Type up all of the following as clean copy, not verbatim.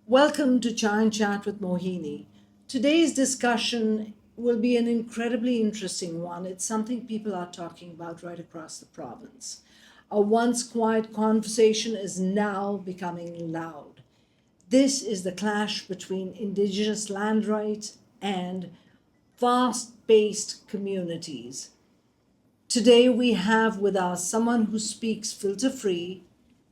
Welcome to Chai and Chat with Mohini. Today's discussion will be an incredibly interesting one. It's something people are talking about right across the province. A once quiet conversation is now becoming loud. This is the clash between Indigenous land rights and fast paced communities. Today, we have with us someone who speaks filter free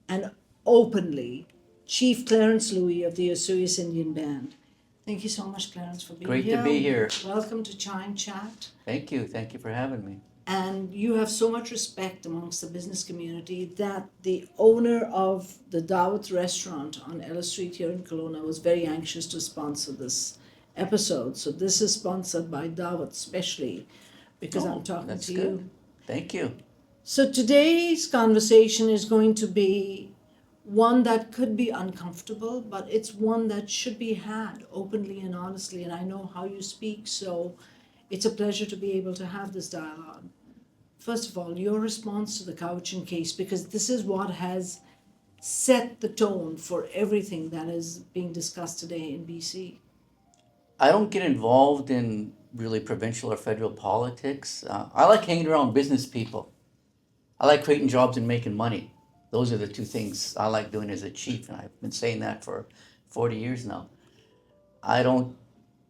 and openly, Chief Clarence Louie of the Osoyoos Indian Band. Thank you so much, Clarence, for being Great here. to be here. Welcome to Chai and Chat. Thank you. Thank you for having me. And you have so much respect amongst the business community that the owner of the Dawat restaurant on Ellis Street here in Kelowna was very anxious to sponsor this episode. So this is sponsored by Dawat specially because I'm talking That's to good. you. Thank you. So today's conversation is going to be one that could be uncomfortable, but it's one that should be had openly and honestly. And I know how you speak, so it's a pleasure to be able to have this dialogue. First of all, your response to the Cowichan case, because this is what has set the tone for everything that is being discussed today in BC. I don't get involved in really provincial or federal politics. I like hanging around business people. I like creating jobs and making money. Those are the two things I like doing as a chief, and I've been saying that for 40 years now. I don't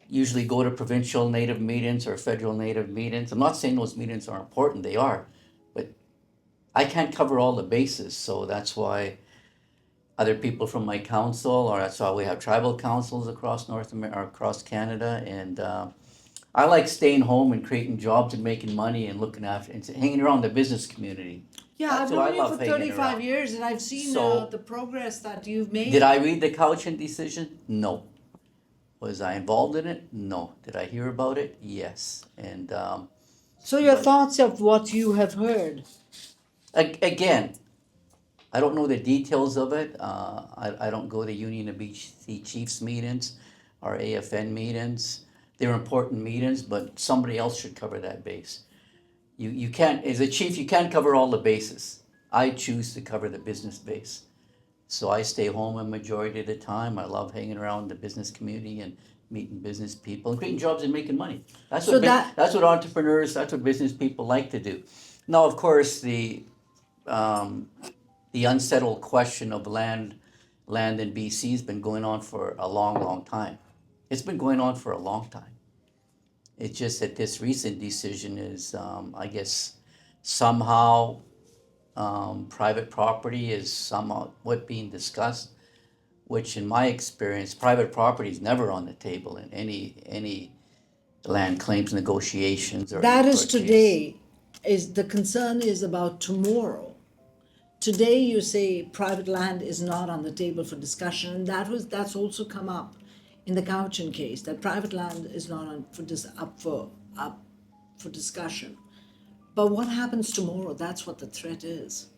usually go to provincial native meetings or federal native meetings. I'm not saying those meetings are important, they are, but I can't cover all the bases, so that's why other people from my council, or that's why we have tribal councils across North America or across Canada. And I like staying home and creating jobs and making money and looking after and hanging around the business community. Yeah, That's I've who I known you for love hanging 35 around. years and I've seen So, the progress that you've made. did I read the Cowichan decision? No. Was I involved in it? No. Did I hear about it? Yes. And So, your but thoughts of what you have heard? again, I don't know the details of it. I don't go to Union of BC Chiefs meetings or AFN meetings. They're important meetings, but somebody else should cover that base. You can't, as a chief, you can't cover all the bases. I choose to cover the business base. So I stay home a majority of the time. I love hanging around the business community and meeting business people and creating jobs and making money. That's So what that that's what entrepreneurs, that's what business people like to do. Now, of course, um, the unsettled question of land in BC has been going on for a long, long time. It's been going on for a long time. It's just that this recent decision is, I guess, somehow private property is somewhat being discussed, which in my experience, private property is never on the table in any land claims negotiations or that any is court case. today. Is the concern is about tomorrow. Today you say private land is not on the table for discussion, and that's also come up in the Cowichan case, that private land is not on for this up for discussion. But what happens tomorrow? That's what the threat is.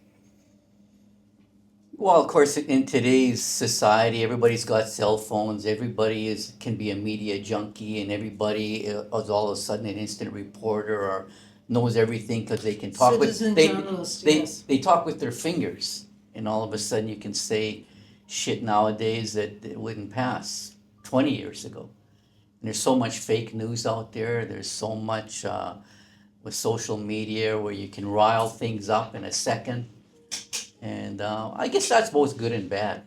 Well, of course, in today's society, everybody's got cell phones. Everybody can be a media junkie, and everybody is all of a sudden an instant reporter or knows everything because they can talk with Citizen journalist, yes. they talk with their fingers, and all of a sudden you can say shit nowadays that it wouldn't pass 20 years ago. And there's so much fake news out there. There's so much with social media where you can rile things up in a second. And I guess that's both good and bad.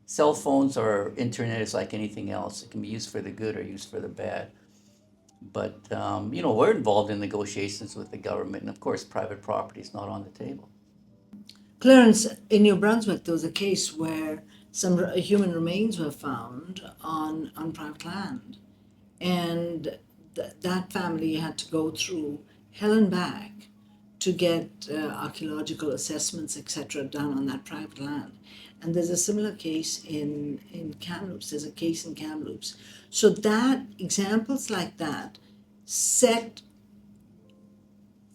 Cell phones or internet is like anything else. It can be used for the good or used for the bad. But, we're involved in negotiations with the government, and of course, private property is not on the table. Clarence, in New Brunswick, there was a case where some human remains were found on private land, and that family had to go through hell and back to get archaeological assessments, etc., done on that private land. And there's a similar case in Kamloops. There's a case in Kamloops. So that examples like that set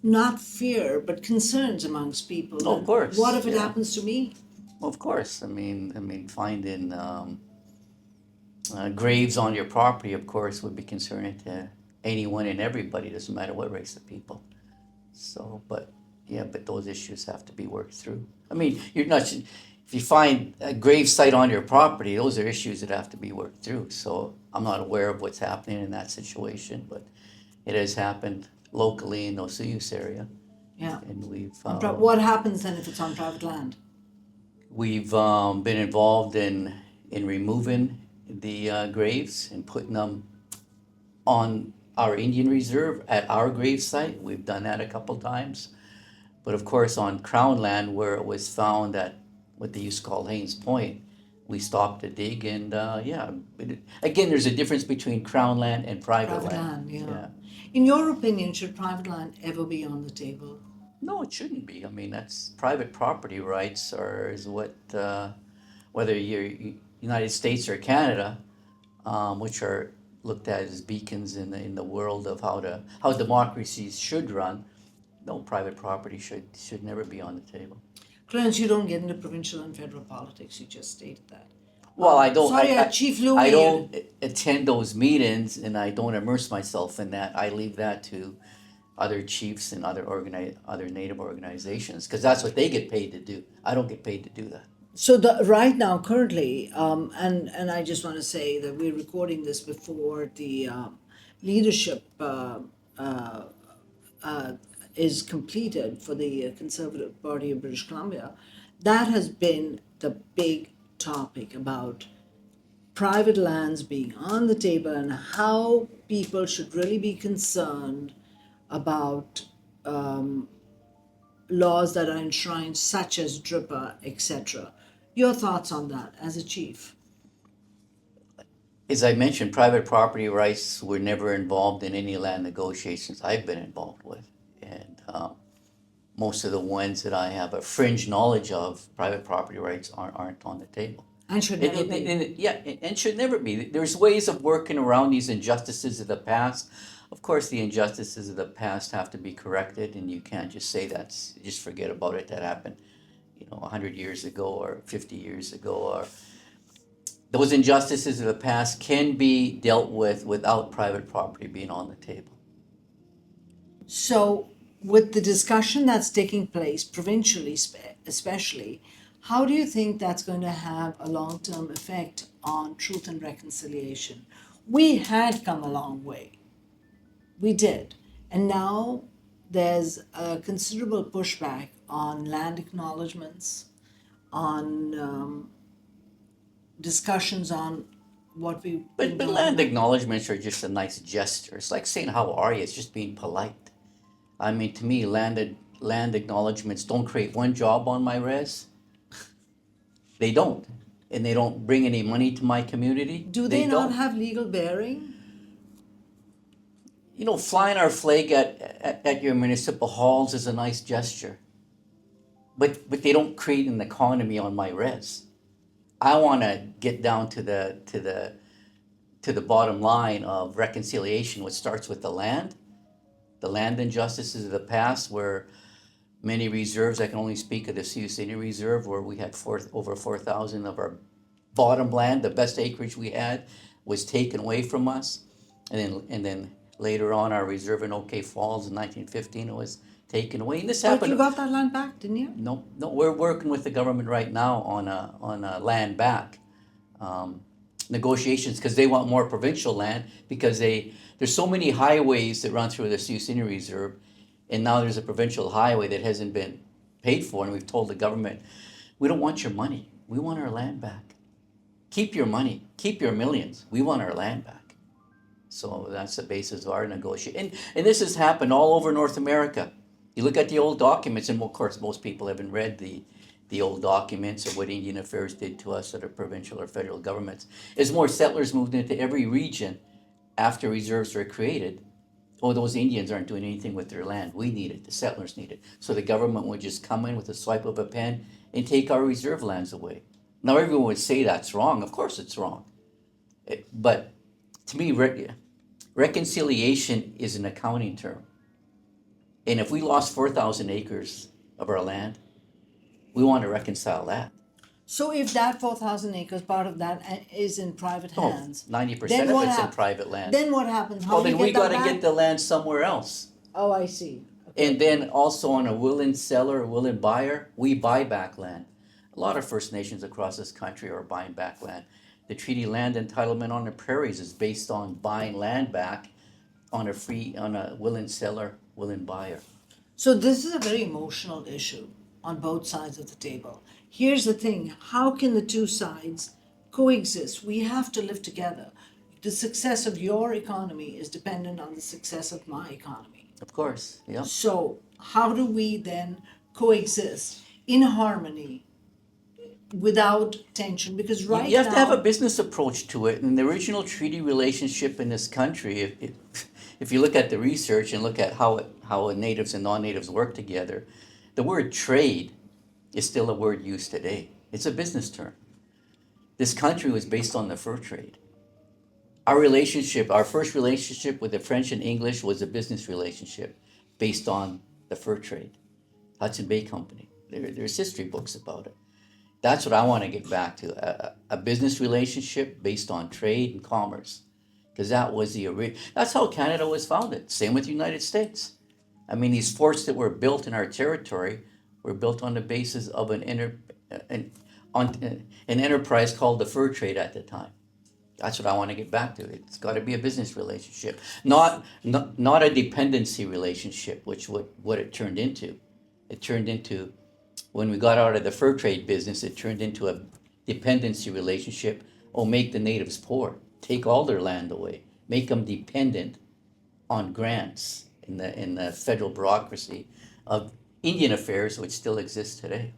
not fear but concerns amongst people. Oh, of course, What if it yeah. happens to me? Well, of course. Finding graves on your property, of course, would be concerning to anyone and everybody. Doesn't matter what race of people. So, but those issues have to be worked through. I mean, you're not if you find a grave site on your property, those are issues that have to be worked through. So I'm not aware of what's happening in that situation, but it has happened locally in the Osuyus area. Yeah. And What happens then if it's on private land? we've been involved in removing the graves and putting them on our Indian reserve at our grave site. We've done that a couple times. But of course, on Crown land where it was found at what they used to call Haynes Point, we stopped to dig and again, there's a difference between Crown land and private Private land. land, yeah. In your opinion, should private land ever be on the table? No, it shouldn't be. I mean, that's private property rights or is what, whether you're United States or Canada, which are looked at as beacons in the world of how democracies should run. No, private property should never be on the table. Clarence, you don't get into provincial and federal politics. You just stated that. Well, I don't. Sorry, Chief Louie. I don't attend those meetings, and I don't immerse myself in that. I leave that to other chiefs and other native organizations because that's what they get paid to do. I don't get paid to do that. So right now, currently, and I just want to say that we're recording this before the leadership is completed for the Conservative Party of British Columbia. That has been the big topic about private lands being on the table and how people should really be concerned about laws that are enshrined, such as DRIPA, etc. Your thoughts on that as a chief? As I mentioned, private property rights were never involved in any land negotiations I've been involved with. And most of the ones that I have a fringe knowledge of, private property rights aren't on the table. And should never be. And should never be. There's ways of working around these injustices of the past. Of course, the injustices of the past have to be corrected, and you can't just say just forget about it. That happened, 100 years ago or 50 years ago. Or those injustices of the past can be dealt with without private property being on the table. So, with the discussion that's taking place provincially, especially, how do you think that's going to have a long-term effect on truth and reconciliation? We had come a long way. We did. And now there's a considerable pushback on land acknowledgements, on discussions on what we. But land acknowledgements are just a nice gesture. It's like saying "How are you?" It's just being polite. I mean, to me, land acknowledgements don't create one job on my res. They don't, and they don't bring any money to my community. Do they not have legal bearing? Flying our flag at your municipal halls is a nice gesture, but they don't create an economy on my res. I want to get down to the bottom line of reconciliation, which starts with the land injustices of the past, where many reserves, I can only speak of the Sioux City Reserve, where we had over 4,000 of our bottom land, the best acreage we had, was taken away from us, and then later on, our reserve in OK Falls in 1915 it was taken away. And this happened. But you got that land back, didn't you? No, we're working with the government right now on a land back negotiations because they want more provincial land because there's so many highways that run through the Sioux City Reserve, and now there's a provincial highway that hasn't been paid for, and we've told the government, we don't want your money, we want our land back. Keep your money, keep your millions, we want our land back. So that's the basis of our negotiation. And this has happened all over North America. You look at the old documents, and of course most people haven't read the old documents of what Indian Affairs did to us at our provincial or federal governments. As more settlers moved into every region after reserves were created, those Indians aren't doing anything with their land. We need it, the settlers need it. So the government would just come in with a swipe of a pen and take our reserve lands away. Now everyone would say that's wrong. Of course it's wrong. But to me, reconciliation is an accounting term. And if we lost 4,000 acres of our land, we want to reconcile that. So if that 4,000 acres, part of that is in private hands, 90% of it's in private land. Then what happens? Well, then we got to get the land somewhere else. Oh, I see. Okay. And then also on a willing seller, a willing buyer, we buy back land. A lot of First Nations across this country are buying back land. The treaty land entitlement on the prairies is based on buying land back on a willing seller, willing buyer. So this is a very emotional issue on both sides of the table. Here's the thing, how can the two sides coexist? We have to live together. The success of your economy is dependent on the success of my economy. Of course, yeah. So how do we then coexist in harmony without tension? Because right You have to have a now, business approach to it. And the original treaty relationship in this country, if you look at the research and look at how natives and non-natives work together, the word trade is still a word used today. It's a business term. This country was based on the fur trade. Our first relationship with the French and English was a business relationship based on the fur trade. Hudson Bay Company. There's history books about it. That's what I want to get back to, a business relationship based on trade and commerce. Because that's how Canada was founded. Same with the United States. I mean, these forts that were built in our territory were built on the basis of an enterprise called the fur trade at the time. That's what I want to get back to. It's got to be a business relationship, not a dependency relationship, which what it turned into. It turned into, when we got out of the fur trade business, it turned into a dependency relationship. Oh, make the natives poor, take all their land away, make them dependent on grants in the federal bureaucracy of Indian affairs, which still exists today.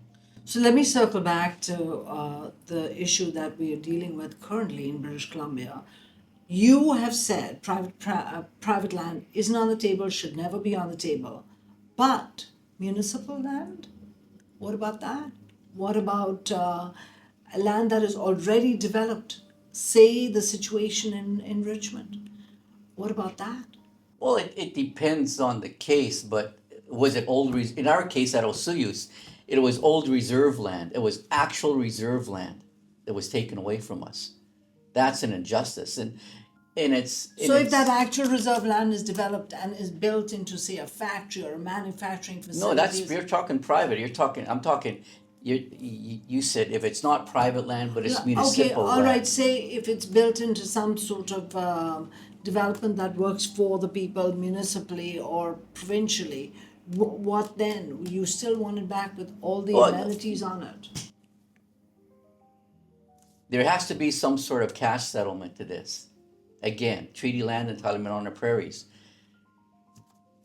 so let me circle back to the issue that we are dealing with currently in British Columbia. You have said private land isn't on the table, should never be on the table, but municipal land, what about that? What about land that is already developed? Say the situation in Richmond. What about that? Well, it depends on the case, but was it in our case at Osuyus, it was old reserve land. It was actual reserve land that was taken away from us. That's an injustice. So if that actual reserve land is developed and is built into, say, a factory or a manufacturing no, facility, you're talking private. I'm talking, you said if it's not private land, but it's okay, municipal all land. right. Say if it's built into some sort of development that works for the people municipally or provincially, what then? You still want it back with all the Well, amenities on it? there has to be some sort of cash settlement to this. Again, treaty land entitlement on the prairies.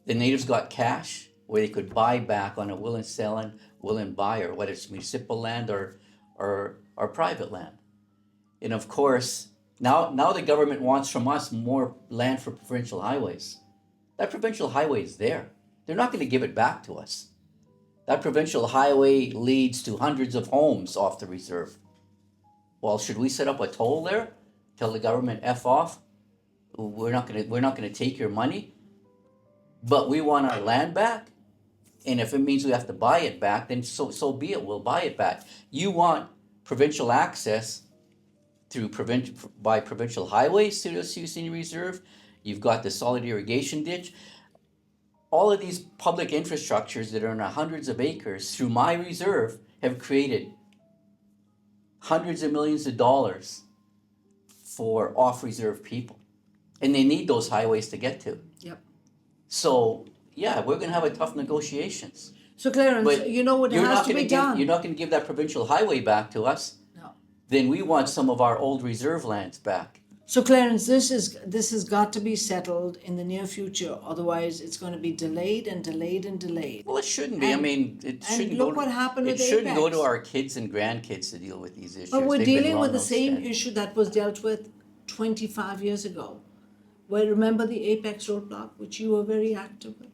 The natives got cash where they could buy back on a willing seller, willing buyer, whether it's municipal land or private land. And of course, now the government wants from us more land for provincial highways. That provincial highway is there. They're not going to give it back to us. That provincial highway leads to hundreds of homes off the reserve. Well, should we set up a toll there? Tell the government F off? We're not gonna take your money, but we want our land back. And if it means we have to buy it back, then so be it. We'll buy it back. You want provincial access through by provincial highways to the Sioux Senior Reserve. You've got the solid irrigation ditch. All of these public infrastructures that are in hundreds of acres through my reserve have created hundreds of millions of dollars for off-reserve people. And they need those highways to get to. Yep. So, yeah, we're going to have a tough negotiations. So Clarence, But you know what has to be done? You're not going to give that provincial highway back to us. No. Then we want some of our old reserve lands back. So Clarence, this has got to be settled in the near future. Otherwise, it's going to be delayed and delayed and delayed. Well, it shouldn't be. I mean, it shouldn't look go. what happened It with shouldn't go Apex. to our kids and grandkids to deal with these issues. But we're They've been dealing with long the same outstanding. issue that was dealt with 25 years ago. Well, remember the Apex roadblock, which you were very active with?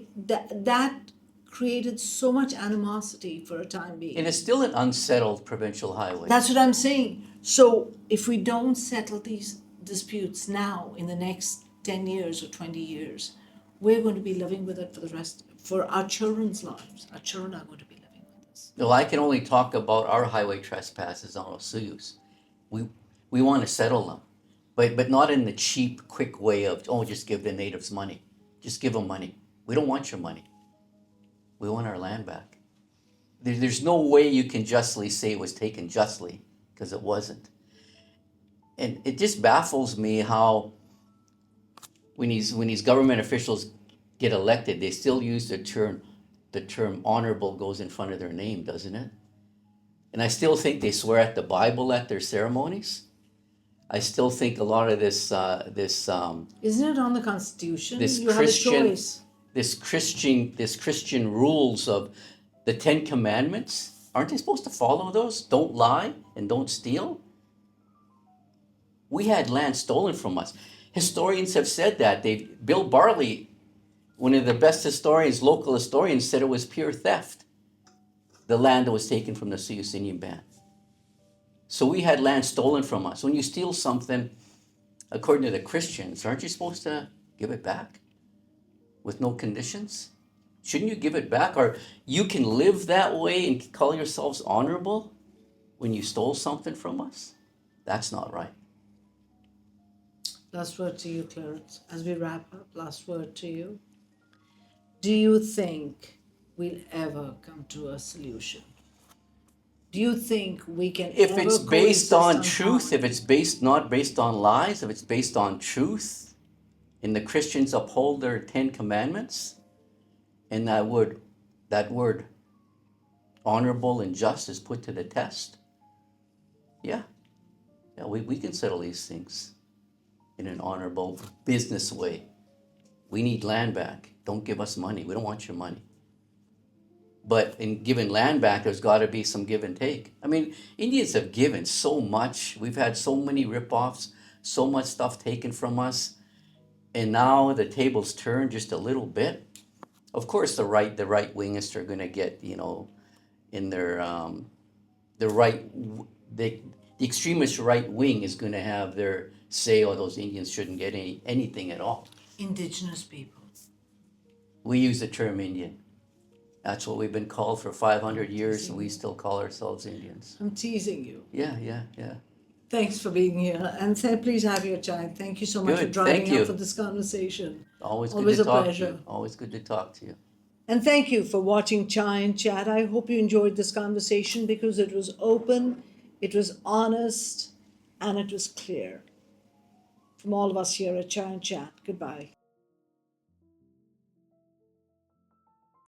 That created so much animosity for a time being. And it's still an unsettled provincial highway. That's what I'm saying. So if we don't settle these disputes now in the next 10 years or 20 years, we're going to be living with it for our children's lives. Our children are going to be living with this. No, I can only talk about our highway trespasses on Osuyus. We want to settle them, but not in the cheap, quick way of, oh, just give the natives money. Just give them money. We don't want your money. We want our land back. there's no way you can justly say it was taken justly, because it wasn't. And it just baffles me how when these government officials get elected, they still use the term honorable goes in front of their name, doesn't it? And I still think they swear at the Bible at their ceremonies. I still think a lot of Isn't it on the Constitution? this You have a Christian choice. this Christian rules of the Ten Commandments, aren't they supposed to follow those? Don't lie and don't steal. We had land stolen from us. Historians have said that. Bill Barley, one of the best historians, local historians, said it was pure theft, the land that was taken from the Sioux Indian Band. So we had land stolen from us. When you steal something, according to the Christians, aren't you supposed to give it back with no conditions? Shouldn't you give it back? Or you can live that way and call yourselves honorable when you stole something from us? That's not right. Last word to you, Clarence. As we wrap up, last word to you. Do you think we'll ever come to a solution? Do you think we can If ever it's based coexist on truth, harmony? if it's not based on lies, if it's based on truth, and the Christians uphold their 10 Commandments, and that word honorable and just is put to the test, yeah, we can settle these things in an honorable business way. We need land back. Don't give us money. We don't want your money. But in giving land back, there's got to be some give and take. I mean, Indians have given so much. We've had so many ripoffs, so much stuff taken from us, and now the tables turn just a little bit. Of course, the right wingists are going to get, in the right the extremist right wing is going to have their say. Oh, those Indians shouldn't get anything at all. Indigenous people. We use the term Indian. That's what we've been called for 500 years, and we still call ourselves Indians. I'm teasing you. Yeah. Thanks for being here. And please have your chai. Thank you so much for Good, driving thank you. up for this conversation. Always good Always to a talk to pleasure. you. Always good to talk to you. And thank you for watching Chai and Chat. I hope you enjoyed this conversation because it was open, it was honest, and it was clear. From all of us here at Chai and Chat, goodbye.